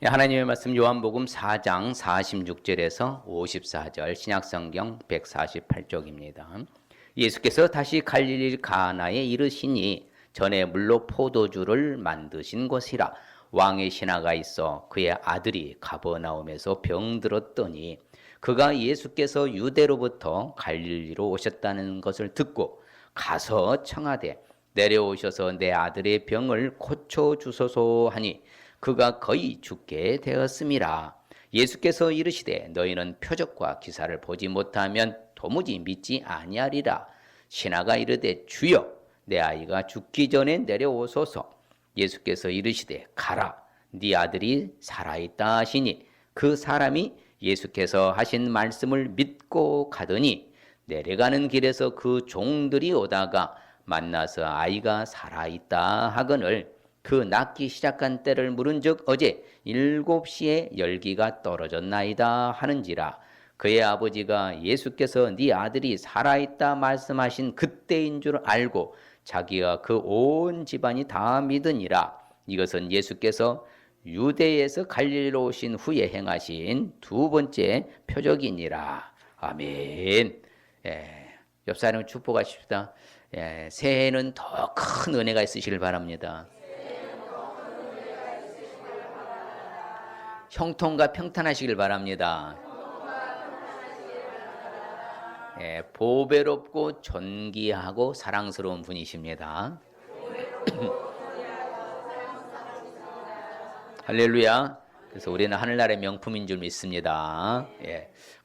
하나님의 말씀 요한복음 4장 46절에서 54절 신약성경 148쪽입니다. 예수께서 다시 갈릴리 가나에 이르시니 전에 물로 포도주를 만드신 곳이라. 왕의 신하가 있어 그의 아들이 가버나움에서 병들었더니 그가 예수께서 유대로부터 갈릴리로 오셨다는 것을 듣고 가서 청하되 내려오셔서 내 아들의 병을 고쳐주소서 하니 그가 거의 죽게 되었음이라. 예수께서 이르시되 너희는 표적과 기사를 보지 못하면 도무지 믿지 아니하리라. 신하가 이르되 주여 내 아이가 죽기 전에 내려오소서. 예수께서 이르시되 가라 네 아들이 살아있다 하시니 그 사람이 예수께서 하신 말씀을 믿고 가더니 내려가는 길에서 그 종들이 오다가 만나서 아이가 살아있다 하거늘 그 낳기 시작한 때를 물은즉 어제 7시에 열기가 떨어졌나이다 하는지라. 그의 아버지가 예수께서 네 아들이 살아있다 말씀하신 그때인 줄 알고 자기와 그 온 집안이 다 믿으니라. 이것은 예수께서 유대에서 갈릴리로 오신 후에 행하신 두 번째 표적이니라. 아멘. 옆 사람 축복하십시다. 새해에는 더 큰 은혜가 있으시길 바랍니다. 형통과 평탄하시길 바랍니다. 보배롭고 존귀하고 사랑스러운 분이십니다. 할렐루야. 그래서 우리는 하늘나라의 명품인 줄 믿습니다.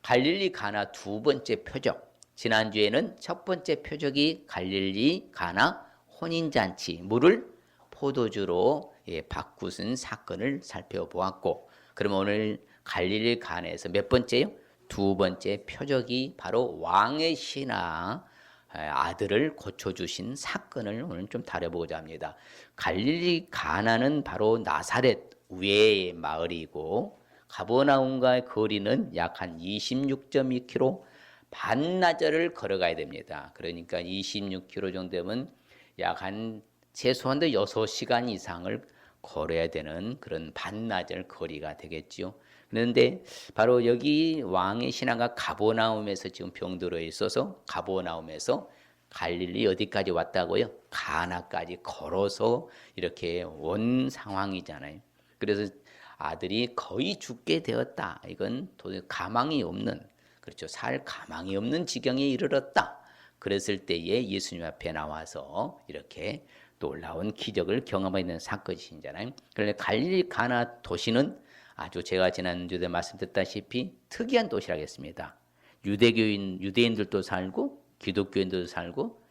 갈릴리 가나 두 번째 표적. 지난주에는 첫 번째 표적이 갈릴리 가나 혼인잔치, 물을 포도주로 바꾸신 사건을 살펴보았고, 그러면 오늘 갈릴리 가나에서 몇 번째요? 두 번째 표적이 바로 왕의 신하 아들을 고쳐주신 사건을 오늘 좀 다뤄보고자 합니다. 갈릴리 가나는 바로 나사렛 외의 마을이고 가버나움과의 거리는 약 한 26.2km, 반나절을 걸어가야 됩니다. 그러니까 26km 정도 되면 약 한 최소한도 6시간 이상을 걸어야 되는 그런 반나절 거리가 되겠죠. 그런데 바로 여기 왕의 신하가 가버나움에서 지금 병들어 있어서 가버나움에서 갈릴리 어디까지 왔다고요? 가나까지 걸어서 이렇게 온 상황이잖아요. 그래서 아들이 거의 죽게 되었다. 이건 도저히 가망이 없는, 그렇죠. 살 가망이 없는 지경에 이르렀다. 그랬을 때에 예수님 앞에 나와서 이렇게 놀라운 기적을 경험하게 되는 사건이잖아요. 그런데 갈릴리 가나 도시는 아주 제가 지난주에 말씀드렸다시피 특이한 도시라겠습니다. 유대인들도 살고 기독교인들도 살고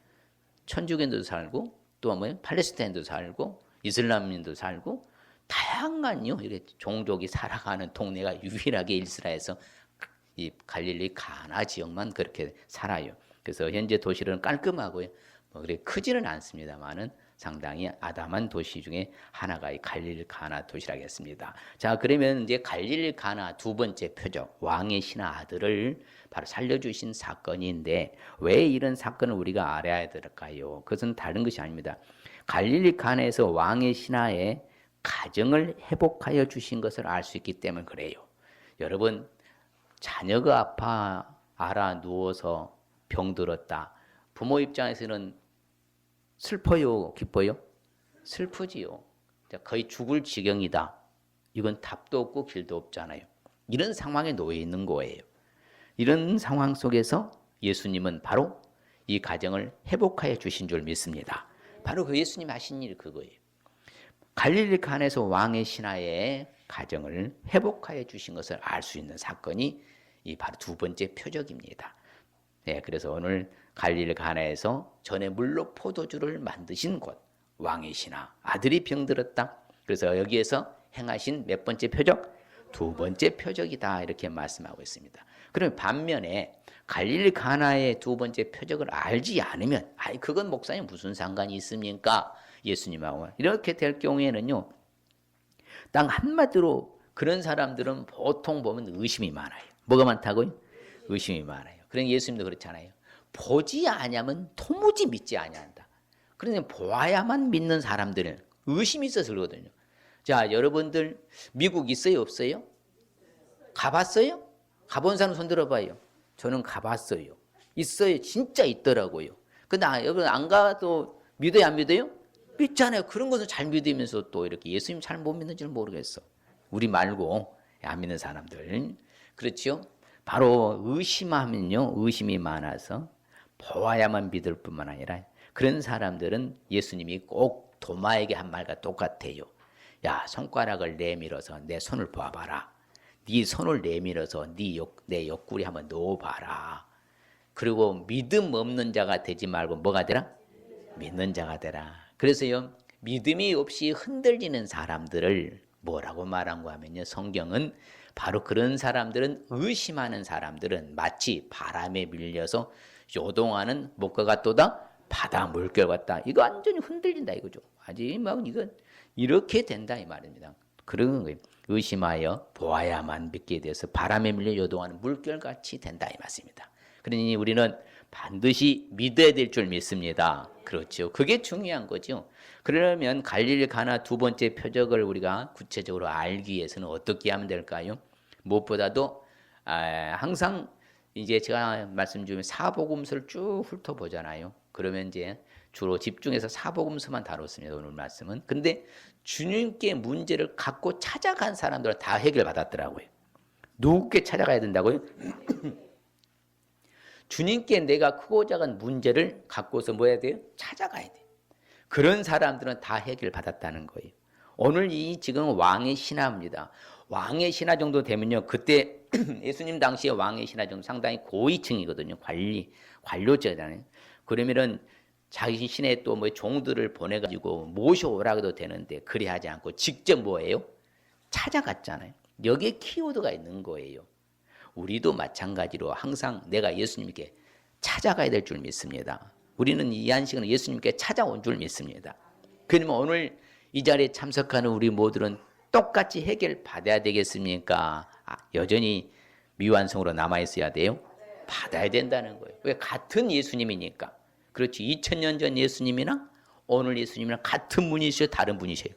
천주교인들도 살고 또 뭐예요? 팔레스타인도 살고 이슬람인도 살고 다양한요 이렇게 종족이 살아가는 동네가 유일하게 이스라엘에서 이 갈릴리 가나 지역만 그렇게 살아요. 그래서 현재 도시는 깔끔하고요. 그래 크지는 않습니다만은 상당히 아담한 도시 중에 하나가 이 갈릴리 가나 도시라겠습니다. 자, 그러면 이제 갈릴리 가나 두 번째 표적, 왕의 신하 아들을 바로 살려주신 사건인데 왜 이런 사건을 우리가 알아야 될까요? 그것은 다른 것이 아닙니다. 갈릴리 가나에서 왕의 신하의 가정을 회복하여 주신 것을 알 수 있기 때문에 그래요. 여러분, 자녀가 알아 누워서 병들었다. 부모 입장에서는 슬퍼요, 기뻐요? 슬프지요. 거의 죽을 지경이다. 이건 답도 없고 길도 없잖아요. 이런 상황에 놓여 있는 거예요. 이런 상황 속에서 예수님은 바로 이 가정을 회복하여 주신 줄 믿습니다. 바로 그 예수님 하신 일이 그거예요. 갈릴리 가나에서 왕의 신하의 가정을 회복하여 주신 것을 알 수 있는 사건이 이 바로 두 번째 표적입니다. 그래서 오늘 갈릴리 가나에서 전에 물로 포도주를 만드신 곳, 왕의 신하 아들이 병들었다. 그래서 여기에서 행하신 몇 번째 표적? 두 번째 표적이다 이렇게 말씀하고 있습니다. 그럼 반면에 갈릴리 가나의 두 번째 표적을 알지 않으면 그건 목사님 무슨 상관이 있습니까? 예수님하고 이렇게 될 경우에는요, 딱 한마디로 그런 사람들은 보통 보면 의심이 많아요. 뭐가 많다고요? 의심이 많아요. 그러니 예수님도 그렇잖아요. 보지 아니하면 도무지 믿지 아니한다. 그러니 보아야만 믿는 사람들은 의심이 있어서 그러거든요. 자, 여러분들 미국 있어요, 없어요? 가봤어요? 가본 사람 손 들어봐요. 저는 가봤어요. 있어요. 진짜 있더라고요. 근데 여러분 안 가도 믿어요, 안 믿어요? 믿잖아요. 그런 것을 잘 믿으면서 또 이렇게 예수님 잘 못 믿는지는 모르겠어. 우리 말고 안 믿는 사람들. 그렇죠? 바로 의심하면요, 의심이 많아서 보아야만 믿을 뿐만 아니라 그런 사람들은 예수님이 꼭 도마에게 한 말과 똑같아요. 야, 손가락을 내밀어서 내 손을 봐봐라. 네 손을 내밀어서 내 옆구리 한번 넣어봐라. 그리고 믿음 없는 자가 되지 말고 뭐가 되라? 믿는 자가 되라. 그래서요, 믿음이 없이 흔들리는 사람들을 뭐라고 말한 거 하면요, 성경은 바로 그런 사람들은, 의심하는 사람들은 마치 바람에 밀려서 요동하는 목과 같도다, 바다 물결 같다. 이거 완전히 흔들린다 이거죠. 아직 막 이거 이렇게 된다 이 말입니다. 그런 거예요. 의심하여 보아야만 믿게 돼서 바람에 밀려 요동하는 물결같이 된다 이 말씀입니다. 그러니 우리는 반드시 믿어야 될 줄 믿습니다. 그렇죠. 그게 중요한 거죠. 그러면 갈릴리 가나 두 번째 표적을 우리가 구체적으로 알기 위해서는 어떻게 하면 될까요? 무엇보다도 항상 이제 제가 말씀드리면 사복음서를 쭉 훑어보잖아요. 그러면 이제 주로 집중해서 사복음서만 다뤘습니다. 오늘 말씀은. 근데 주님께 문제를 갖고 찾아간 사람들은 다 해결받았더라고요. 누구께 찾아가야 된다고요? 주님께 내가 크고 작은 문제를 갖고서 뭐 해야 돼요? 찾아가야 돼요. 그런 사람들은 다 해결받았다는 거예요. 오늘 이 지금 왕의 신하입니다. 왕의 신하 정도 되면요, 그때 예수님 당시에 왕의 신하 정도 상당히 고위층이거든요. 관료제잖아요. 그러면은 자기 신에 또 뭐 종들을 보내가지고 모셔오라고도 되는데 그리 하지 않고 직접 뭐예요? 찾아갔잖아요. 여기에 키워드가 있는 거예요. 우리도 마찬가지로 항상 내가 예수님께 찾아가야 될 줄 믿습니다. 우리는 이 안식은 예수님께 찾아온 줄 믿습니다. 그러면 오늘 이 자리에 참석하는 우리 모두는 똑같이 해결받아야 되겠습니까? 여전히 미완성으로 남아있어야 돼요? 받아야 된다는 거예요. 왜? 같은 예수님이니까. 그렇지. 2000년 전 예수님이나 오늘 예수님이랑 같은 분이시죠? 다른 분이세요?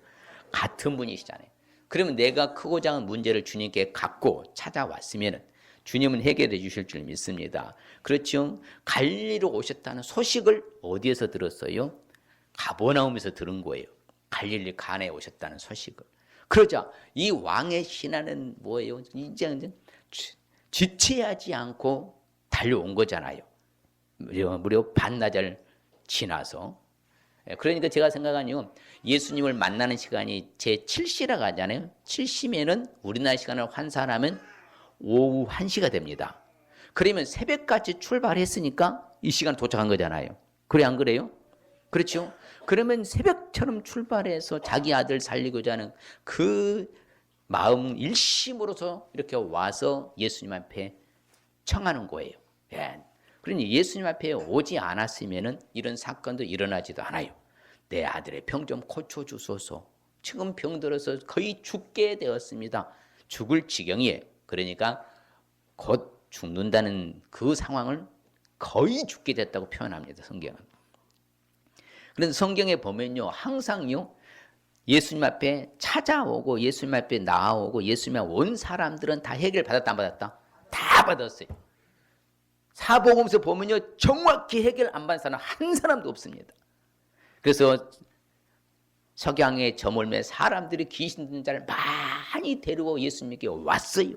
같은 분이시잖아요. 그러면 내가 크고 작은 문제를 주님께 갖고 찾아왔으면 주님은 해결해 주실 줄 믿습니다. 그렇죠? 갈릴리로 오셨다는 소식을 어디에서 들었어요? 가버나움에서 들은 거예요. 갈릴리 가나에 오셨다는 소식을. 그러자 이 왕의 신하는 뭐예요? 이제 지체하지 않고 달려온 거잖아요. 무려 반나절 지나서. 그러니까 제가 생각하니요, 예수님을 만나는 시간이 제 7시라고 하잖아요. 7시면은 우리나라 시간을 환산하면 오후 1시가 됩니다. 그러면 새벽까지 출발했으니까 이 시간 도착한 거잖아요. 그래 안 그래요? 그렇죠? 그러면 새벽처럼 출발해서 자기 아들 살리고자 하는 그 마음 일심으로서 이렇게 와서 예수님 앞에 청하는 거예요. 예. 그러니 예수님 앞에 오지 않았으면 이런 사건도 일어나지도 않아요. 내 아들의 병 좀 고쳐주소서. 지금 병들어서 거의 죽게 되었습니다. 죽을 지경이에요. 그러니까 곧 죽는다는 그 상황을 거의 죽게 됐다고 표현합니다. 성경은. 그런데 성경에 보면요, 항상요, 예수님 앞에 찾아오고 예수님 앞에 나아오고 예수님 앞에 온 사람들은 다 해결받았다 안 받았다? 다 받았어요. 사복음서 보면요, 정확히 해결 안 받은 사람 한 사람도 없습니다. 그래서 석양에 저물매 사람들이 귀신 든 자를 많이 데리고 예수님께 왔어요.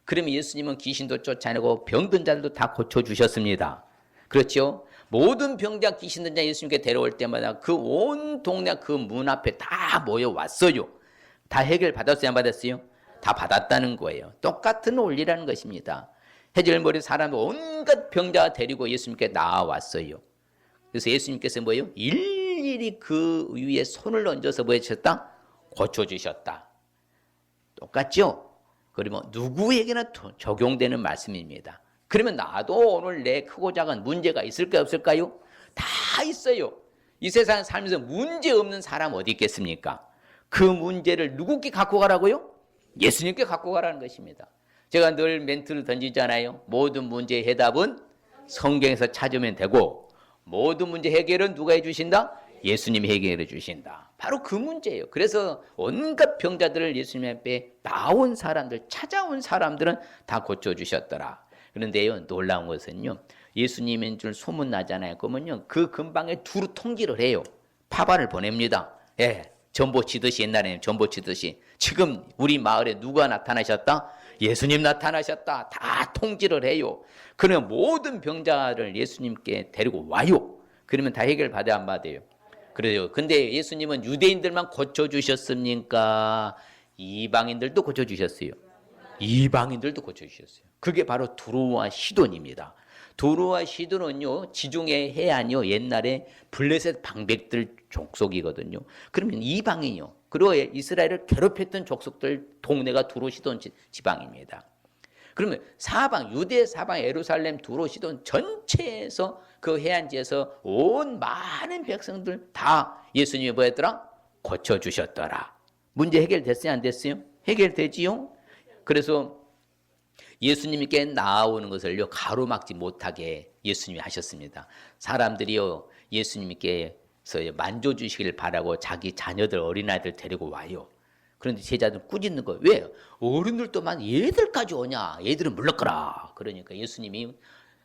그러면 예수님은 귀신도 쫓아내고 병든 자들도 다 고쳐주셨습니다. 그렇죠? 모든 병자 귀신 든 자 예수님께 데려올 때마다 그 온 동네 그 문 앞에 다 모여왔어요. 다 해결받았어요? 안 받았어요? 다 받았다는 거예요. 똑같은 원리라는 것입니다. 해절머리 사람 온갖 병자 데리고 예수님께 나와왔어요. 그래서 예수님께서 뭐예요? 일일이 그 위에 손을 얹어서 뭐 해주셨다? 고쳐주셨다. 똑같죠? 그러면 누구에게나 적용되는 말씀입니다. 그러면 나도 오늘 내 크고 작은 문제가 있을까요? 없을까요? 다 있어요. 이 세상 살면서 문제 없는 사람 어디 있겠습니까? 그 문제를 누구께 갖고 가라고요? 예수님께 갖고 가라는 것입니다. 제가 늘 멘트를 던지잖아요. 모든 문제의 해답은 성경에서 찾으면 되고 모든 문제 해결은 누가 해주신다? 예수님이 해결해 주신다. 바로 그 문제예요. 그래서 온갖 병자들을 예수님 앞에 나온 사람들, 찾아온 사람들은 다 고쳐주셨더라. 그런데요, 놀라운 것은요, 예수님인 줄 소문나잖아요. 그러면요, 그 근방에 두루 통지를 해요. 파발을 보냅니다. 예, 전보 치듯이, 옛날에는 전보 치듯이. 지금 우리 마을에 누가 나타나셨다? 예수님 나타나셨다. 다 통지를 해요. 그러면 모든 병자를 예수님께 데리고 와요. 그러면 다 해결받아야 안 받아요? 그래요. 근데 예수님은 유대인들만 고쳐주셨습니까? 이방인들도 고쳐주셨어요. 이방인들도 고쳐주셨어요. 그게 바로 두로와 시돈입니다. 두로와 시돈은요, 지중해 해안이요, 옛날에 블레셋 방백들 족속이거든요. 그러면 이방인이요. 그리고 이스라엘을 괴롭혔던 족속들 동네가 두로 시돈 지방입니다. 그러면 사방, 유대 사방, 예루살렘, 두로 시돈 전체에서 그 해안지에서 온 많은 백성들 다 예수님이 뭐 했더라? 고쳐주셨더라. 문제 해결됐어요? 안 됐어요? 해결되지요? 그래서 예수님께 나오는 것을요, 가로막지 못하게 예수님이 하셨습니다. 사람들이요, 예수님께서 만져주시길 바라고 자기 자녀들, 어린아이들 데리고 와요. 그런데 제자들은 꾸짖는 거예요. 왜? 어른들도만 얘들까지 오냐? 얘들은 물러가라. 그러니까 예수님이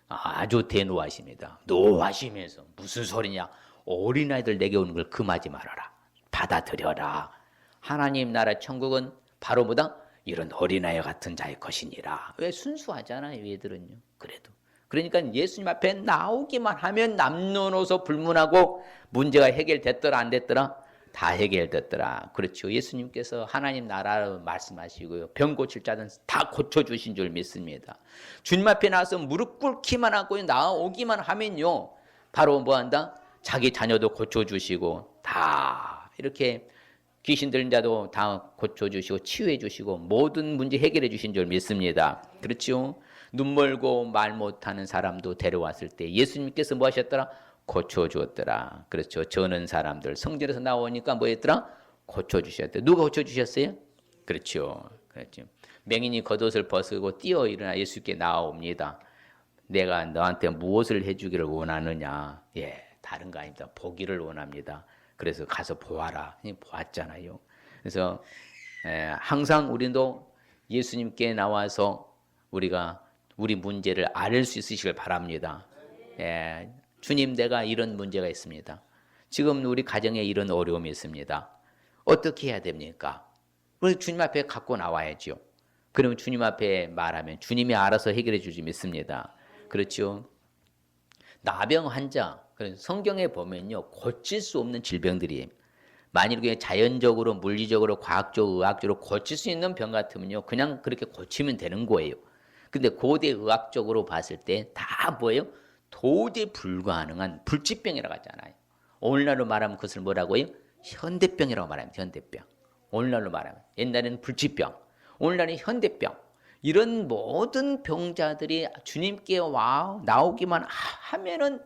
아주 대노하십니다. 노하시면서 무슨 소리냐? 어린아이들 내게 오는 걸 금하지 말아라. 받아들여라. 하나님 나라 천국은 바로 뭐다? 이런 어린아이 같은 자의 것이니라. 왜? 순수하잖아요, 얘들은요. 그래도. 그러니까 예수님 앞에 나오기만 하면 남녀노소 불문하고 문제가 해결됐더라 안 됐더라? 다 해결됐더라. 그렇죠. 예수님께서 하나님 나라로 말씀하시고요. 병 고칠 자는 다 고쳐주신 줄 믿습니다. 주님 앞에 나와서 무릎 꿇기만 하고 나오기만 하면요. 바로 뭐 한다? 자기 자녀도 고쳐주시고 다 이렇게 귀신 들린 자도 다 고쳐주시고 치유해 주시고 모든 문제 해결해 주신 줄 믿습니다. 그렇죠? 눈 멀고 말 못하는 사람도 데려왔을 때 예수님께서 뭐 하셨더라? 고쳐주었더라. 그렇죠. 저는 사람들 성전에서 나오니까 뭐 했더라? 고쳐주셨더라. 누가 고쳐주셨어요? 그렇죠. 그렇죠. 맹인이 겉옷을 벗고 뛰어 일어나 예수께 나옵니다. 내가 너한테 무엇을 해주기를 원하느냐? 예, 다른 거 아닙니다. 보기를 원합니다. 그래서 가서 보아라. 보았잖아요. 그래서 항상 우리도 예수님께 나와서 우리가 우리 문제를 앓을 수 있으시길 바랍니다. 예, 주님, 내가 이런 문제가 있습니다. 지금 우리 가정에 이런 어려움이 있습니다. 어떻게 해야 됩니까? 우리 주님 앞에 갖고 나와야죠. 그러면 주님 앞에 말하면 주님이 알아서 해결해 주지 믿습니다. 그렇죠? 나병 환자, 성경에 보면요, 고칠 수 없는 질병들이에요. 만일 자연적으로, 물리적으로, 과학적으로, 의학적으로 고칠 수 있는 병 같으면요, 그냥 그렇게 고치면 되는 거예요. 근데 고대 의학적으로 봤을 때 다 뭐예요? 도저히 불가능한 불치병이라고 하잖아요. 오늘날로 말하면 그것을 뭐라고요? 현대병이라고 말합니다. 현대병. 오늘날로 말하면. 옛날에는 불치병, 오늘날은 현대병. 이런 모든 병자들이 주님께 나오기만 하면은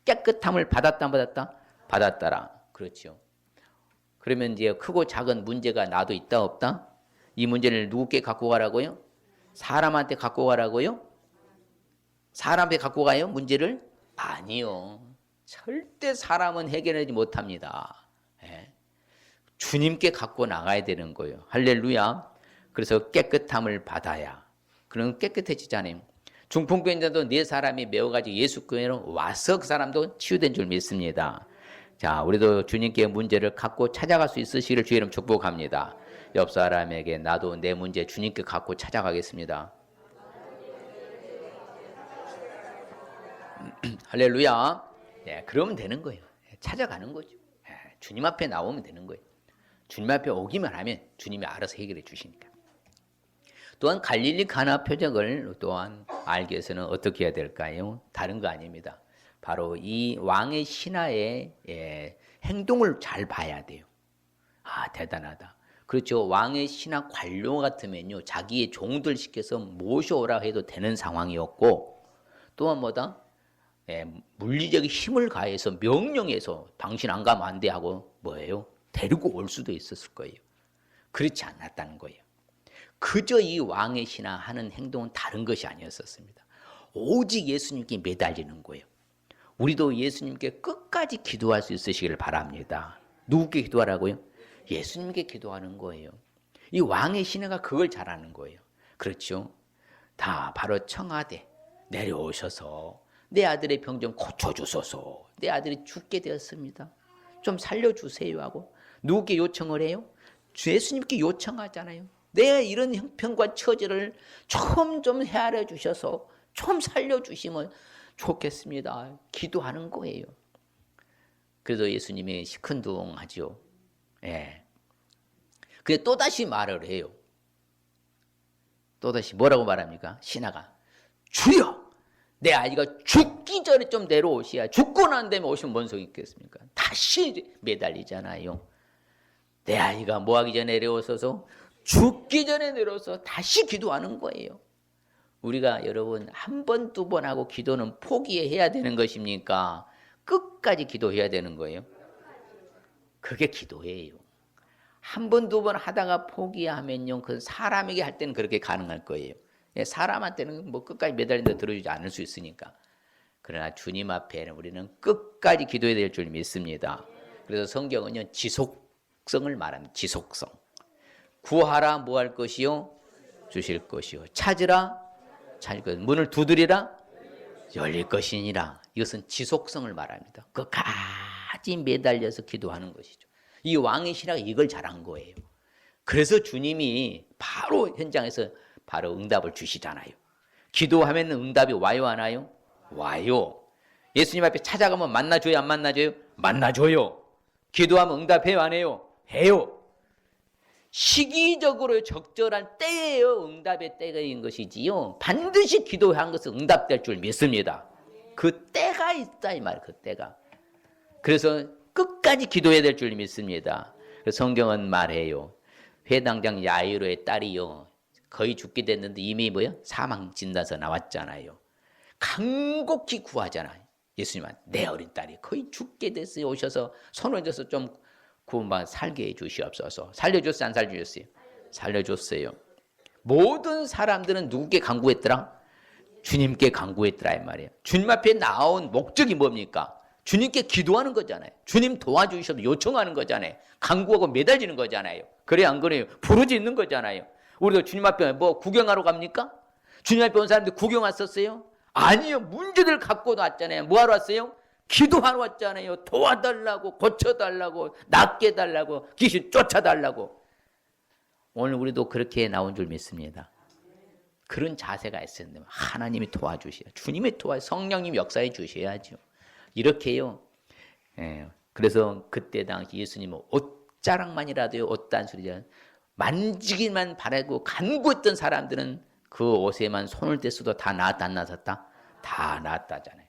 깨끗함을 받았다 안 받았다? 받았더라. 그렇죠. 그러면 이제 크고 작은 문제가 나도 있다 없다? 이 문제를 누구께 갖고 가라고요? 사람한테 갖고 가라고요? 사람한테 갖고 가요? 문제를? 아니요. 절대 사람은 해결하지 못합니다. 예. 주님께 갖고 나가야 되는 거예요. 할렐루야. 그래서 깨끗함을 받아야. 그럼 깨끗해지잖아요. 중풍병자도 네 사람이 매워가지고 예수께로 와서 그 사람도 치유된 줄 믿습니다. 자, 우리도 주님께 문제를 갖고 찾아갈 수 있으시기를 주의 이름 축복합니다. 옆 사람에게 나도 내 문제 주님께 갖고 찾아가겠습니다. 할렐루야. 예, 그러면 되는 거예요. 찾아가는 거죠. 예, 주님 앞에 나오면 되는 거예요. 주님 앞에 오기만 하면 주님이 알아서 해결해 주시니까. 또한 갈릴리 가나 표적을 또한 알기 위해서는 어떻게 해야 될까요? 다른 거 아닙니다. 바로 이 왕의 신하의 행동을 잘 봐야 돼요. 아, 대단하다. 그렇죠. 왕의 신하 관료 같으면요, 자기의 종들 시켜서 모셔오라 해도 되는 상황이었고, 또한 뭐다? 물리적인 힘을 가해서 명령해서 당신 안 가면 안 돼 하고 뭐예요? 데리고 올 수도 있었을 거예요. 그렇지 않았다는 거예요. 그저 이 왕의 신하 하는 행동은 다른 것이 아니었었습니다. 오직 예수님께 매달리는 거예요. 우리도 예수님께 끝까지 기도할 수 있으시기를 바랍니다. 누구께 기도하라고요? 예수님께 기도하는 거예요. 이 왕의 시내가 그걸 잘하는 거예요. 그렇죠? 다 바로 청하되 내려오셔서 내 아들의 병 좀 고쳐주소서. 내 아들이 죽게 되었습니다. 좀 살려주세요 하고 누구께 요청을 해요? 예수님께 요청하잖아요. 내 이런 형편과 처지를 좀 헤아려 주셔서 좀 살려주시면 좋겠습니다. 기도하는 거예요. 그래서 예수님이 시큰둥하죠. 예. 근데 또다시 말을 해요. 또다시 뭐라고 말합니까? 신하가 주여! 내 아이가 죽기 전에 좀 내려오셔야 죽고 난 다음에 오시면 뭔 소용이 있겠습니까? 다시 매달리잖아요. 내 아이가 뭐하기 전에 내려오셔서 죽기 전에 내려와서 다시 기도하는 거예요. 우리가 여러분 한 번, 두 번 하고 기도는 포기해야 되는 것입니까? 끝까지 기도해야 되는 거예요? 그게 기도예요. 한 번, 두 번 하다가 포기하면요, 그 사람에게 할 때는 그렇게 가능할 거예요. 사람한테는 뭐 끝까지 매달린다 들어주지 않을 수 있으니까. 그러나 주님 앞에는 우리는 끝까지 기도해야 될 줄 믿습니다. 그래서 성경은요, 지속성을 말합니다. 지속성. 구하라 뭐 할 것이요? 주실 것이요. 찾으라 찾을 것. 문을 두드리라 열릴 것이니라. 이것은 지속성을 말합니다. 끝까지 매달려서 기도하는 것이죠. 이 왕의 신하가 이걸 잘한 거예요. 그래서 주님이 바로 현장에서 바로 응답을 주시잖아요. 기도하면 응답이 와요, 안 와요? 와요. 예수님 앞에 찾아가면 만나줘요, 안 만나줘요? 만나줘요. 기도하면 응답해요, 안 해요? 해요. 시기적으로 적절한 때예요. 응답의 때인 것이지요. 반드시 기도한 것은 응답될 줄 믿습니다. 그 때가 있다 이 말, 그 때가. 그래서 끝까지 기도해야 될 줄 믿습니다. 성경은 말해요. 회당장 야이로의 딸이요, 거의 죽게 됐는데 이미 뭐요? 사망 진단서 나왔잖아요. 간곡히 구하잖아요. 예수님한테 내 어린 딸이 거의 죽게 됐어요. 오셔서 손을 져서 좀 구원받아 살게 해 주시옵소서. 살려줬어요, 안 살려줬어요? 살려줬어요. 모든 사람들은 누구께 간구했더라? 주님께 간구했더라 이 말이에요. 주님 앞에 나온 목적이 뭡니까? 주님께 기도하는 거잖아요. 주님 도와주셔서 요청하는 거잖아요. 간구하고 매달리는 거잖아요. 그래 안 그래요? 부르짖는 거잖아요. 우리도 주님 앞에 뭐 구경하러 갑니까? 주님 앞에 온 사람들 구경 왔었어요? 아니요. 문제들 갖고 왔잖아요. 뭐 하러 왔어요? 기도하러 왔잖아요. 도와달라고, 고쳐달라고, 낫게 해달라고, 귀신 쫓아달라고. 오늘 우리도 그렇게 나온 줄 믿습니다. 그런 자세가 있어야 됩니다. 하나님이 도와주셔야, 주님이 성령님 역사해 주셔야죠. 이렇게요. 그래서 그때 당시 예수님은 옷자락만이라도요, 옷 단술이죠. 만지기만 바라고 간구했던 사람들은 그 옷에만 손을 댔어도 다 나았다 안 나았다? 다 나았다잖아요.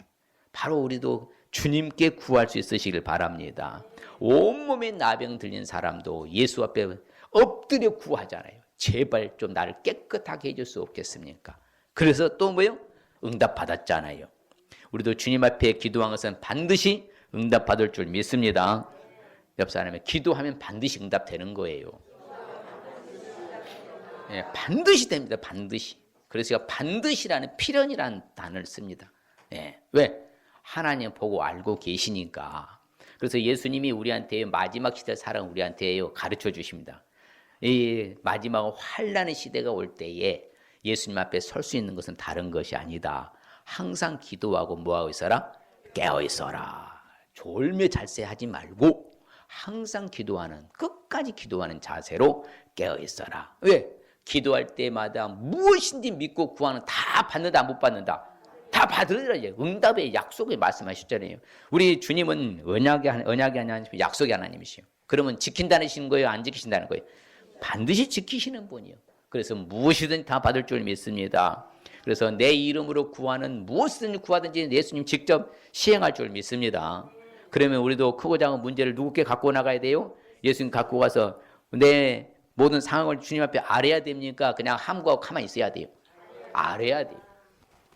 바로 우리도 주님께 구할 수 있으시길 바랍니다. 온몸에 나병 들린 사람도 예수 앞에 엎드려 구하잖아요. 제발 좀 나를 깨끗하게 해줄 수 없겠습니까? 그래서 또 뭐요? 응답 받았잖아요. 우리도 주님 앞에 기도한 것은 반드시 응답 받을 줄 믿습니다. 옆 사람에 기도하면 반드시 응답되는 거예요. 반드시 됩니다. 반드시. 그래서 제가 반드시라는 필연이라는 단어를 씁니다. 왜? 하나님 보고 알고 계시니까. 그래서 예수님이 우리한테 마지막 시대 살아 우리한테 가르쳐 주십니다. 이 마지막 환난의 시대가 올 때에 예수님 앞에 설 수 있는 것은 다른 것이 아니다. 항상 기도하고 뭐하고 있어라? 깨어 있어라. 졸며 잘세하지 말고 항상 기도하는, 끝까지 기도하는 자세로 깨어 있어라. 왜? 기도할 때마다 무엇인지 믿고 구하는 다 받는다, 못 받는다? 다 받으리라. 응답의 약속을 말씀하셨잖아요. 우리 주님은 언약의 하나님, 약속의 하나님이시요. 그러면 지킨다는 거예요? 안 지키신다는 거예요? 반드시 지키시는 분이요. 그래서 무엇이든 다 받을 줄 믿습니다. 그래서 내 이름으로 구하는 무엇이든 구하든지 예수님 직접 시행할 줄 믿습니다. 그러면 우리도 크고 작은 문제를 누구께 갖고 나가야 돼요? 예수님 갖고 가서 내 모든 상황을 주님 앞에 아뢰야 됩니까? 그냥 함구하고 가만히 있어야 돼요? 아뢰야 돼요.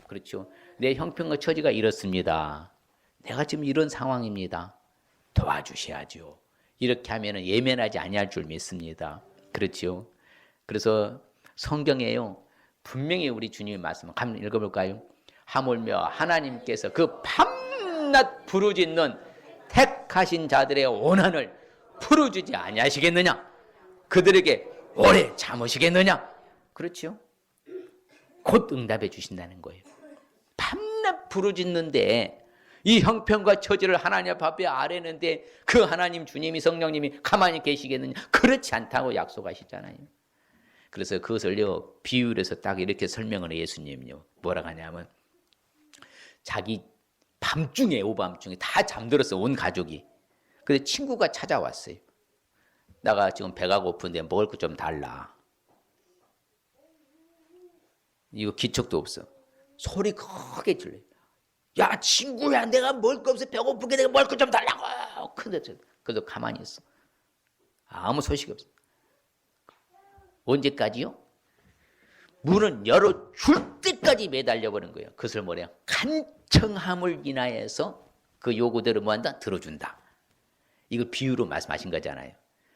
그렇죠. 내 형편과 처지가 이렇습니다. 내가 지금 이런 상황입니다. 도와주셔야죠. 이렇게 하면 예면하지 아니할 줄 믿습니다. 그렇죠. 그래서 성경에요, 분명히 우리 주님의 말씀 한번 읽어볼까요? 하물며 하나님께서 그 밤낮 밤낮 부르짖는 택하신 자들의 원한을 풀어주지 아니하시겠느냐? 그들에게 오래 참으시겠느냐? 그렇죠? 곧 응답해 주신다는 거예요. 밤낮 부르짖는데 이 형편과 처지를 하나님 앞에 아뢰는데 그 하나님 주님이 성령님이 가만히 계시겠느냐? 그렇지 않다고 약속하시잖아요. 그래서 그것을요 비유를 해서 딱 이렇게 설명을 해요. 예수님요 뭐라고 하냐면 자기 밤중에 오밤중에 다 잠들었어 온 가족이. 근데 친구가 찾아왔어요. 나가 지금 배가 고픈데 먹을 거 좀 달라. 이거 기척도 없어. 소리 크게 질러요. 야 친구야 내가 먹을 거 없어 배고프게 내가 먹을 거 좀 달라고. 그래서 가만히 있어. 아무 소식이 없어. 언제까지요? 문은 열어줄 때까지 매달려버린 거예요. 그것을 뭐래요? 간청함을 인하여서 그 요구대로 뭐한다? 들어준다. 이걸 비유로 말씀하신 거잖아요.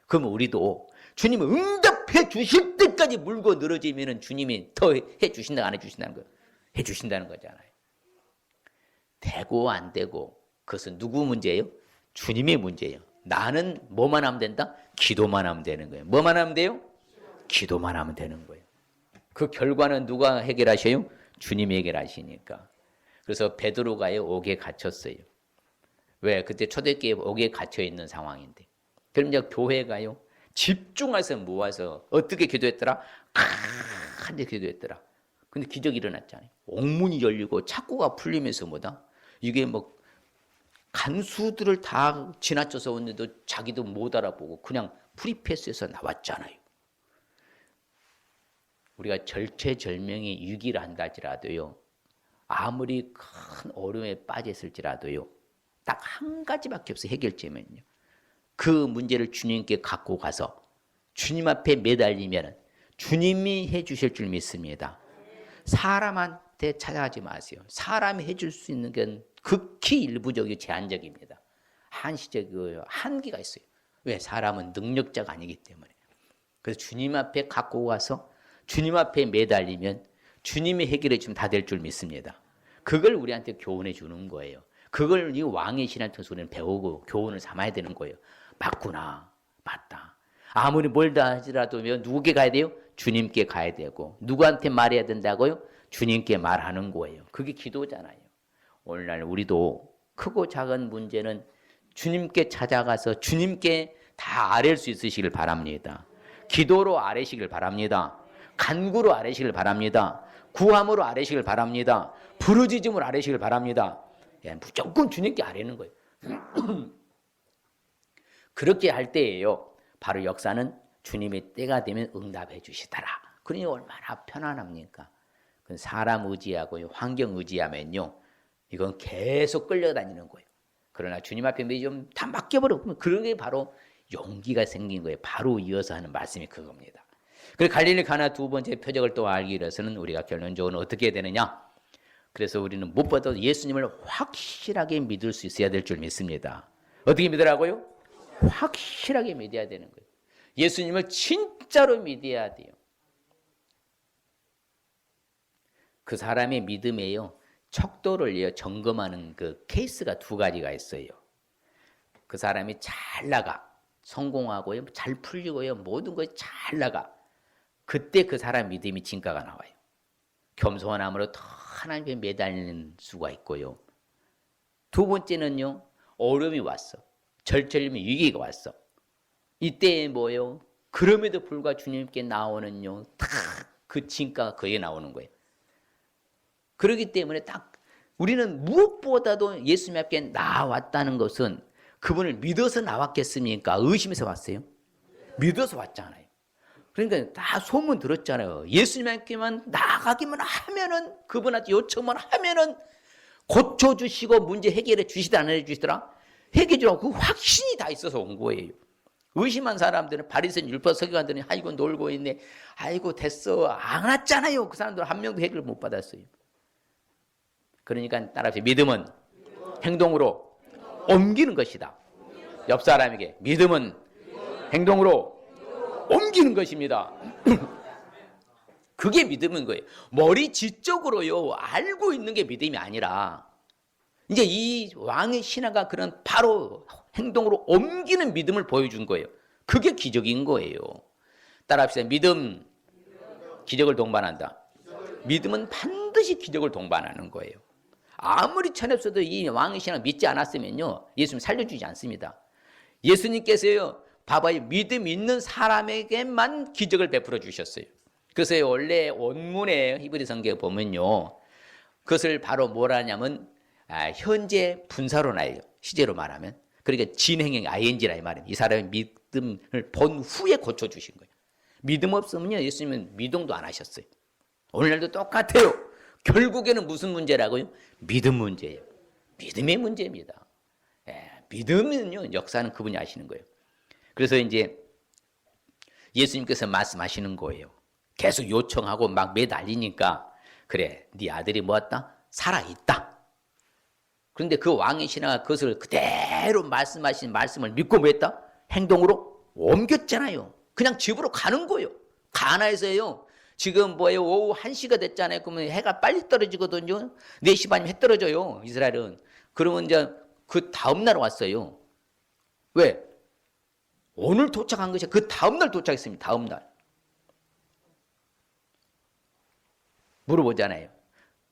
그러면 우리도 주님은 응답해 주실 때까지 물고 늘어지면 주님이 더 해주신다 안 해주신다는 거예요. 해주신다는 거잖아요. 되고 안 되고 그것은 누구 문제예요? 주님의 문제예요. 나는 뭐만 하면 된다? 기도만 하면 되는 거예요. 뭐만 하면 돼요? 기도만 하면 되는 거예요. 그 결과는 누가 해결하셔요? 주님이 해결하시니까. 그래서 베드로가요 옥에 갇혔어요. 왜? 그때 초대교회 옥에 갇혀 있는 상황인데. 그럼 이제 교회가요 집중해서 모아서 어떻게 기도했더라? 한데 기도했더라. 근데 기적이 일어났잖아요. 옥문이 열리고 착고가 풀리면서 뭐다? 이게 뭐 간수들을 다 지나쳐서 왔는데도 자기도 못 알아보고 그냥 프리패스에서 나왔잖아요. 우리가 절체절명의 위기를 한다 할지라도요. 아무리 큰 어려움에 빠졌을지라도요. 딱 한 가지밖에 없어요. 해결점은요. 그 문제를 주님께 갖고 가서 주님 앞에 매달리면 주님이 해주실 줄 믿습니다. 사람한테 찾아가지 마세요. 사람이 해줄 수 있는 건 극히 일부적이고 제한적입니다. 한시적이고요. 한계가 있어요. 왜? 사람은 능력자가 아니기 때문에. 그래서 주님 앞에 갖고 가서 주님 앞에 매달리면 주님이 해결해 주면 다 될 줄 믿습니다. 그걸 우리한테 교훈해 주는 거예요. 그걸 이 왕의 신앙을 통해서 우리는 배우고 교훈을 삼아야 되는 거예요. 맞구나. 맞다. 아무리 멀다 하더라도 누구께 가야 돼요? 주님께 가야 되고 누구한테 말해야 된다고요? 주님께 말하는 거예요. 그게 기도잖아요. 오늘날 우리도 크고 작은 문제는 주님께 찾아가서 주님께 다 아뢰 수 있으시길 바랍니다. 기도로 아뢰시길 바랍니다. 간구로 아뢰시길 바랍니다. 구함으로 아뢰시길 바랍니다. 부르짖음으로 아뢰시길 바랍니다. 예, 무조건 주님께 아뢰는 거예요. 그렇게 할 때예요. 바로 역사는 주님의 때가 되면 응답해 주시더라. 그러니 얼마나 편안합니까? 사람 의지하고 환경 의지하면요. 이건 계속 끌려다니는 거예요. 그러나 주님 앞에 좀 다 맡겨버려. 그런 게 바로 용기가 생긴 거예요. 바로 이어서 하는 말씀이 그겁니다. 그리고 갈릴리 가나 두 번째 표적을 또 알기 위해서는 우리가 결론적으로 어떻게 해야 되느냐? 그래서 우리는 무엇보다 예수님을 확실하게 믿을 수 있어야 될 줄 믿습니다. 어떻게 믿으라고요? 확실하게 믿어야 되는 거예요. 예수님을 진짜로 믿어야 돼요. 그 사람의 믿음에요. 척도를 점검하는 그 케이스가 두 가지가 있어요. 그 사람이 잘 나가, 성공하고요, 잘 풀리고요, 모든 것이 잘 나가. 그때 그 사람 믿음이 진가가 나와요. 겸손함으로 더 하나님께 매달리는 수가 있고요. 두 번째는요, 어려움이 왔어. 절절미 위기가 왔어. 이때 뭐예요? 그럼에도 불구하고 주님께 나오는요, 다 그 진가가 거기에 나오는 거예요. 그렇기 때문에 딱 우리는 무엇보다도 예수님 앞에 나왔다는 것은 그분을 믿어서 나왔겠습니까? 의심해서 왔어요? 믿어서 왔잖아요. 그러니까 다 소문 들었잖아요. 예수님 앞에만 나가기만 하면은 그분한테 요청만 하면은 고쳐주시고 문제 해결해 주시다 안 해주시더라? 해결해 주라고 그 확신이 다 있어서 온 거예요. 의심한 사람들은 바리새인 율법 서기관들은 아이고 놀고 있네. 아이고 됐어. 안 왔잖아요. 그 사람들은 한 명도 해결 못 받았어요. 그러니까 따라서 믿음은 행동으로 옮기는 것이다. 옆 사람에게 믿음은 행동으로 옮기는 것입니다. 그게 믿음인 거예요. 머리 지적으로요 알고 있는 게 믿음이 아니라 이제 이 왕의 신하가 그런 바로 행동으로 옮기는 믿음을 보여준 거예요. 그게 기적인 거예요. 따라합시다. 믿음, 기적을 동반한다. 믿음은 반드시 기적을 동반하는 거예요. 아무리 천엽서도 이 왕의 신하가 믿지 않았으면요, 예수님 살려주지 않습니다. 예수님께서요, 봐봐요, 믿음 있는 사람에게만 기적을 베풀어 주셨어요. 그래서 원래 원문의 히브리 성경에 보면요, 그것을 바로 뭐라 하냐면 현재 분사로나요. 시제로 말하면. 그러니까 진행형 ing라 이 말입니다. 이 사람의 믿음을 본 후에 고쳐주신 거예요. 믿음 없으면요, 예수님은 미동도 안 하셨어요. 오늘날도 똑같아요. 결국에는 무슨 문제라고요? 믿음 문제예요. 믿음의 문제입니다. 믿음은요, 역사는 그분이 하시는 거예요. 그래서 이제 예수님께서 말씀하시는 거예요. 계속 요청하고 막 매달리니까, 그래, 네 아들이 뭐였다? 살아있다. 그런데 그 왕의 신하가 그것을 그대로 말씀하신 말씀을 믿고 뭐 했다? 행동으로 옮겼잖아요. 그냥 집으로 가는 거예요. 가나에서요, 지금 뭐예요? 오후 1시가 됐잖아요. 그러면 해가 빨리 떨어지거든요. 4시 반이면 해 떨어져요, 이스라엘은. 그러면 이제 그 다음날 왔어요. 왜? 오늘 도착한 것이 그 다음날 도착했습니다. 다음날. 물어보잖아요.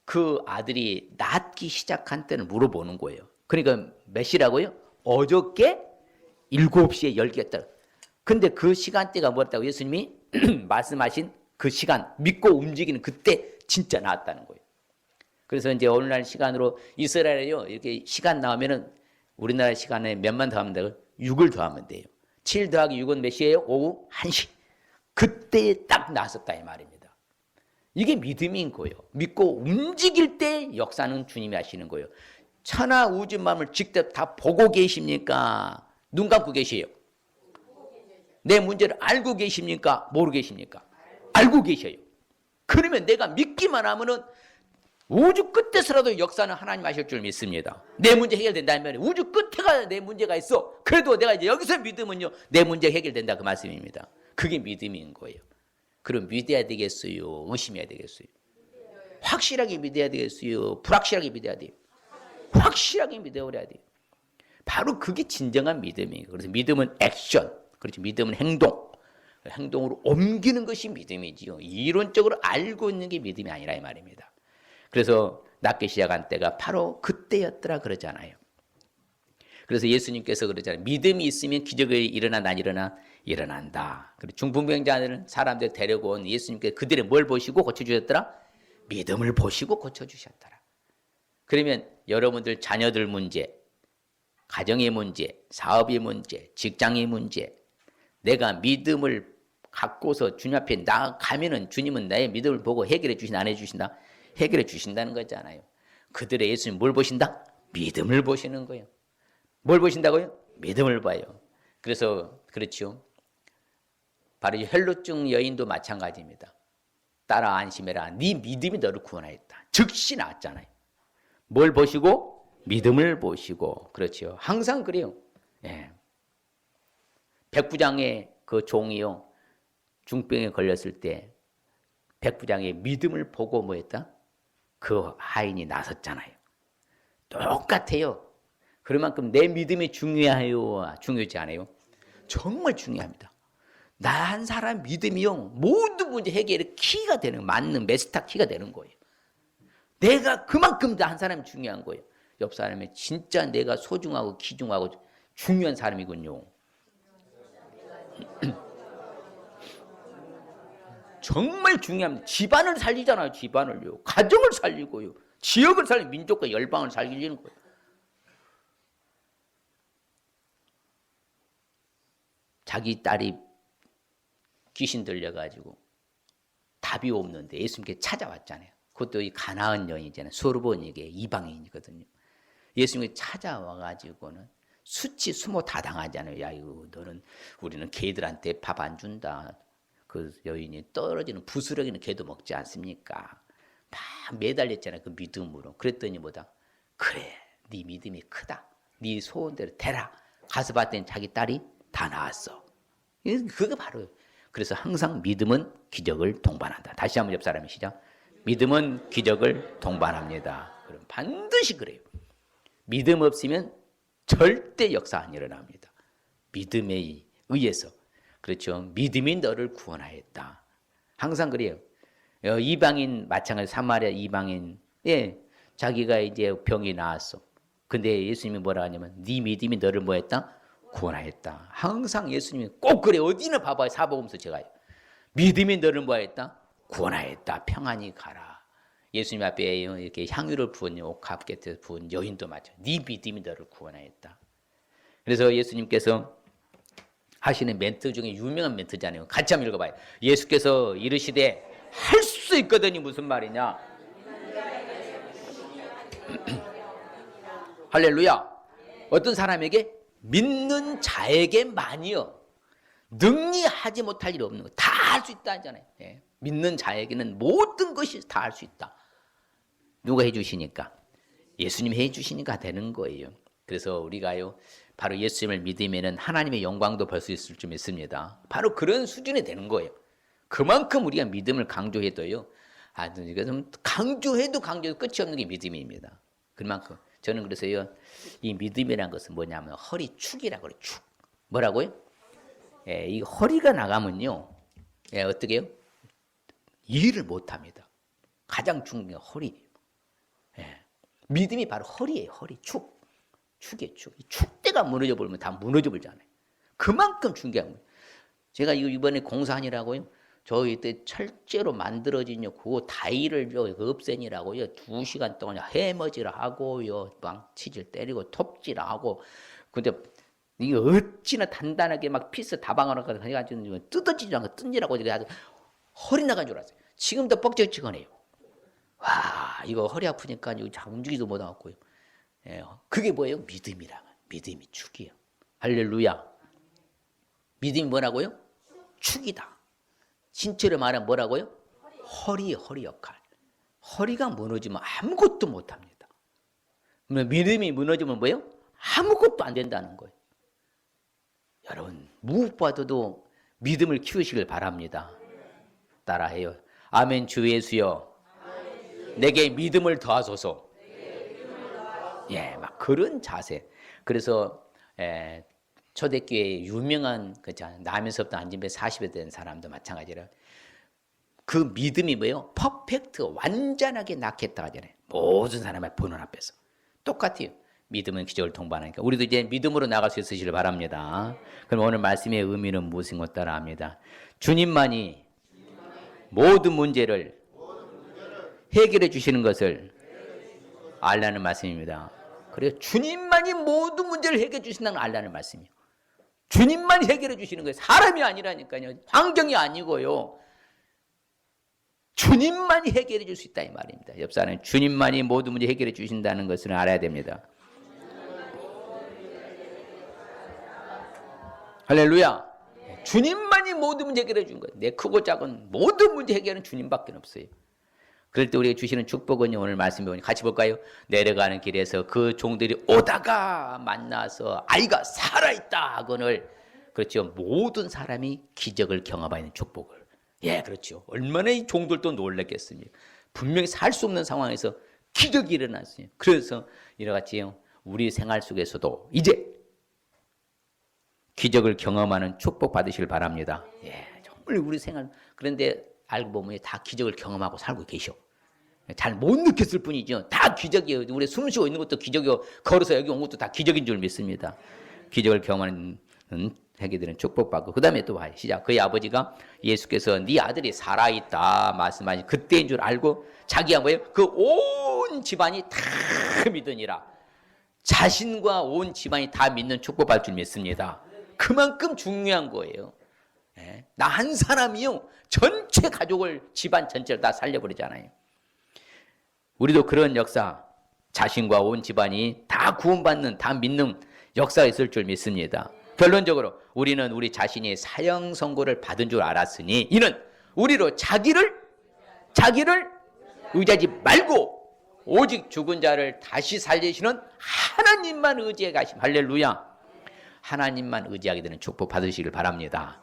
그 아들이 낫기 시작한 때는 물어보는 거예요. 그러니까 몇 시라고요? 어저께 7시에 열겠다. 근데 그 시간대가 뭐였다고 예수님이 말씀하신 그 시간, 믿고 움직이는 그때 진짜 나왔다는 거예요. 그래서 이제 오늘날 시간으로 이스라엘에요, 이렇게 시간 나오면은 우리나라 시간에 몇만 더하면 돼요? 6을 더하면 돼요. 7 더하기 6은 몇 시예요? 오후 1시. 그때 딱 나섰다 이 말입니다. 이게 믿음인 거예요. 믿고 움직일 때 역사는 주님이 하시는 거예요. 천하 우주 만물을 직접 다 보고 계십니까? 눈 감고 계세요? 내 문제를 알고 계십니까? 모르고 계십니까? 알고 계셔요. 그러면 내가 믿기만 하면은 우주 끝에서라도 역사는 하나님 하실 줄 믿습니다. 내 문제 해결된다면 우주 끝에가 내 문제가 있어. 그래도 내가 이제 여기서 믿으면요, 내 문제 해결된다 그 말씀입니다. 그게 믿음인 거예요. 그럼 믿어야 되겠어요? 의심해야 되겠어요? 확실하게 믿어야 되겠어요? 불확실하게 믿어야 돼요? 확실하게 믿어버려야 돼요. 바로 그게 진정한 믿음이에요. 그래서 믿음은 액션, 그렇죠. 믿음은 행동. 행동으로 옮기는 것이 믿음이지요. 이론적으로 알고 있는 게 믿음이 아니라 이 말입니다. 그래서 낫기 시작한 때가 바로 그때였더라 그러잖아요. 그래서 예수님께서 그러잖아요. 믿음이 있으면 기적이 일어난다, 안 일어나? 일어난다. 그리고 중풍병자들은 사람들 데리고 온 예수님께서 그들의 뭘 보시고 고쳐주셨더라? 믿음을 보시고 고쳐주셨더라. 그러면 여러분들 자녀들 문제, 가정의 문제, 사업의 문제, 직장의 문제, 내가 믿음을 갖고서 주님 앞에 나가면은 주님은 나의 믿음을 보고 해결해 주신다, 안 해주신다? 해결해 주신다는 거잖아요. 그들의 예수님 뭘 보신다? 믿음을 보시는 거예요. 뭘 보신다고요? 믿음을 봐요. 그래서 그렇죠. 바로 혈루증 여인도 마찬가지입니다. 따라 안심해라. 네 믿음이 너를 구원하였다. 즉시 나왔잖아요. 뭘 보시고? 믿음을 보시고. 그렇죠. 항상 그래요. 예. 백부장의 그 종이요, 중병에 걸렸을 때 백부장의 믿음을 보고 뭐 했다? 그 하인이 나섰잖아요. 똑같아요. 그만큼 내 믿음이 중요해요? 중요하지 않아요? 정말 중요합니다. 나 한 사람 믿음이요, 모든 문제 해결의 키가 되는, 맞는 메스타 키가 되는 거예요. 내가 그만큼 나 한 사람이 중요한 거예요. 옆 사람이 진짜 내가 소중하고 귀중하고 중요한 사람이군요. 정말 중요합니다. 집안을 살리잖아요. 집안을요. 가정을 살리고요. 지역을 살리고 민족과 열방을 살리는 거예요. 자기 딸이 귀신 들려가지고 답이 없는데 예수님께 찾아왔잖아요. 그것도 이 가나안 여인이잖아요. 소르본에게 이방인이거든요. 예수님께 찾아와가지고는 수치 수모 다 당하잖아요. 야, 이거 너는, 우리는 개들한테 밥 안 준다. 그 여인이 떨어지는 부스러기는 개도 먹지 않습니까? 막 매달렸잖아요. 그 믿음으로. 그랬더니 뭐다? 그래, 네 믿음이 크다. 네 소원대로 되라. 가서 봤더니 자기 딸이 다 나았어. 그게 바로. 그래서 항상 믿음은 기적을 동반한다. 다시 한번 옆 사람이 시작. 믿음은 기적을 동반합니다. 그럼 반드시 그래요. 믿음 없으면 절대 역사 안 일어납니다. 믿음에 의해서. 그렇죠. 믿음이 너를 구원하였다. 항상 그래요. 이방인 마찬가지 사마리아 이방인 자기가 이제 병이 나았어. 근데 예수님이 뭐라 하냐면 네 믿음이 너를 뭐 했다? 구원하였다. 항상 예수님이 꼭 그래. 어디나 봐봐요. 사복음서 제가요. 믿음이 너를 뭐 했다? 구원하였다. 평안히 가라. 예수님 앞에 이렇게 향유를 부은 옥합 곁에 부은 여인도 맞아. 네 믿음이 너를 구원하였다. 그래서 예수님께서 하시는 멘트 중에 유명한 멘트잖아요. 같이 한번 읽어봐요. 예수께서 이르시되 할 수 있거든이 무슨 말이냐? 할렐루야. 어떤 사람에게? 믿는 자에게만이요. 능히 하지 못할 일이 없는 거. 다 할 수 있다 하잖아요. 믿는 자에게는 모든 것이 다 할 수 있다. 누가 해주시니까? 예수님 해주시니까 되는 거예요. 그래서 우리가요, 바로 예수님을 믿으면 하나님의 영광도 벌 수 있을 줄 믿습니다. 바로 그런 수준이 되는 거예요. 그만큼 우리가 믿음을 강조해도요, 강조해도 끝이 없는 게 믿음입니다. 그만큼. 저는 그래서요, 이 믿음이라는 것은 뭐냐면 허리축이라고 그래요. 축. 뭐라고요? 이 허리가 나가면요, 어떻게 해요? 일을 못합니다. 가장 중요한 게 허리. 믿음이 바로 허리예요. 허리, 축. 축이에요, 축. 이 축대가 무너져 버리면 다 무너져 버리잖아요. 그만큼 중요한 거예요. 제가 이번에 공사하느라고요, 저희 때 철제로 만들어진 그 다이를 없애니라고요, 2시간 동안 해머지를 하고요, 망치질 때리고 톱질하고, 근데 이게 어찌나 단단하게 막 피스 다방하는 거 해가지고 뜯어지지 않고 뜬지라고 아주 허리 나간 줄 알았어요. 지금도 뻑적지근해요. 와, 이거 허리 아프니까 잘 움직이지도 못하고요. 그게 뭐예요? 믿음이라. 믿음이 축이에요. 할렐루야. 믿음이 뭐라고요? 축이다. 신체로 말하면 뭐라고요? 허리 역할. 허리가 무너지면 아무것도 못합니다. 믿음이 무너지면 뭐예요? 아무것도 안 된다는 거예요. 여러분, 무엇보다도 믿음을 키우시길 바랍니다. 따라해요. 아멘. 주 예수여, 내게 믿음을 더하소서. 막 그런 자세. 그래서 초대교회 유명한 남에서부터 안진배 40에 된 사람도 마찬가지라. 그 믿음이 뭐예요? 퍼펙트, 완전하게 낳겠다 하잖아요. 모든 사람의 보는 앞에서. 똑같아요. 믿음은 기적을 통보하니까. 우리도 이제 믿음으로 나갈 수 있으시길 바랍니다. 그럼 오늘 말씀의 의미는 무엇인 것 따라 합니다. 주님만이 모든 문제를 해결해 주시는 것을 알라는 말씀입니다. 그래요. 주님만이 모든 문제를 해결해 주신다는 걸 알라는 말씀이에요. 주님만이 해결해 주시는 거예요. 사람이 아니라니까요. 환경이 아니고요. 주님만이 해결해 줄 수 있다 이 말입니다. 옆 사람은 주님만이 모든 문제 해결해 주신다는 것을 알아야 됩니다. 할렐루야. 주님만이 모든 문제 해결해 준 거예요. 내 크고 작은 모든 문제 해결은 주님밖에 없어요. 그럴 때 우리가 주시는 축복은요, 오늘 말씀 배우니 같이 볼까요? 내려가는 길에서 그 종들이 오다가 만나서 아이가 살아있다 하거늘, 그렇죠. 모든 사람이 기적을 경험하는 축복을. 그렇죠. 얼마나 이 종들도 놀랐겠습니까? 분명히 살 수 없는 상황에서 기적이 일어났어요. 그래서 이와 같이 우리 생활 속에서도 이제 기적을 경험하는 축복 받으시길 바랍니다. 정말 우리 생활, 그런데 알고 보면 다 기적을 경험하고 살고 계셔. 잘 못 느꼈을 뿐이죠. 다 기적이에요. 우리 숨 쉬고 있는 것도 기적이고, 걸어서 여기 온 것도 다 기적인 줄 믿습니다. 기적을 경험하는 회개들은 축복받고, 그 다음에 또 봐요. 시작. 그의 아버지가 예수께서 네 아들이 살아있다 말씀하신 그때인 줄 알고 자기가 뭐예요? 그 온 집안이 다 믿으니라. 자신과 온 집안이 다 믿는 축복받을 줄 믿습니다. 그만큼 중요한 거예요. 나 한 사람이요, 전체 가족을, 집안 전체를 다 살려버리잖아요. 우리도 그런 역사, 자신과 온 집안이 다 구원받는, 다 믿는 역사가 있을 줄 믿습니다. 결론적으로 우리는 우리 자신이 사형 선고를 받은 줄 알았으니 이는 우리로 자기를 의지하지 말고 오직 죽은 자를 다시 살리시는 하나님만 의지해 가심. 할렐루야. 하나님만 의지하게 되는 축복 받으시길 바랍니다.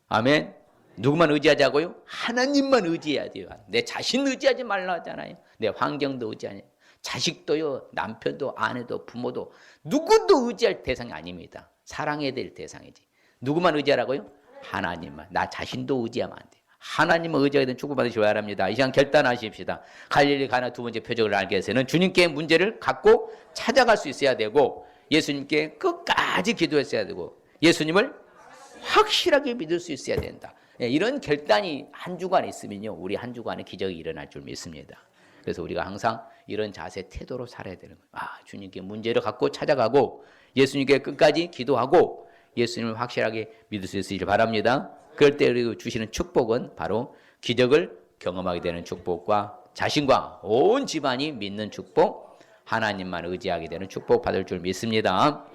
아멘. 누구만 의지하자고요? 하나님만 의지해야 돼요. 내 자신 의지하지 말라 하잖아요. 내 환경도 의지하냐. 자식도요, 남편도, 아내도, 부모도 누구도 의지할 대상이 아닙니다. 사랑해야 될 대상이지. 누구만 의지하라고요? 하나님만. 나 자신도 의지하면 안 돼요. 하나님을 의지하게 된 축복받으시기 바랍니다. 이 시간 결단하십시다. 갈릴리 가나 두 번째 표적을 알기 위해서는 주님께 문제를 갖고 찾아갈 수 있어야 되고, 예수님께 끝까지 기도했어야 되고, 예수님을 확실하게 믿을 수 있어야 된다. 이런 결단이 한 주간에 있으면요, 우리 한 주간에 기적이 일어날 줄 믿습니다. 그래서 우리가 항상 이런 자세, 태도로 살아야 되는 거예요. 주님께 문제를 갖고 찾아가고, 예수님께 끝까지 기도하고, 예수님을 확실하게 믿을 수 있으시길 바랍니다. 그럴 때 우리가 주시는 축복은 바로 기적을 경험하게 되는 축복과 자신과 온 집안이 믿는 축복, 하나님만 의지하게 되는 축복 받을 줄 믿습니다.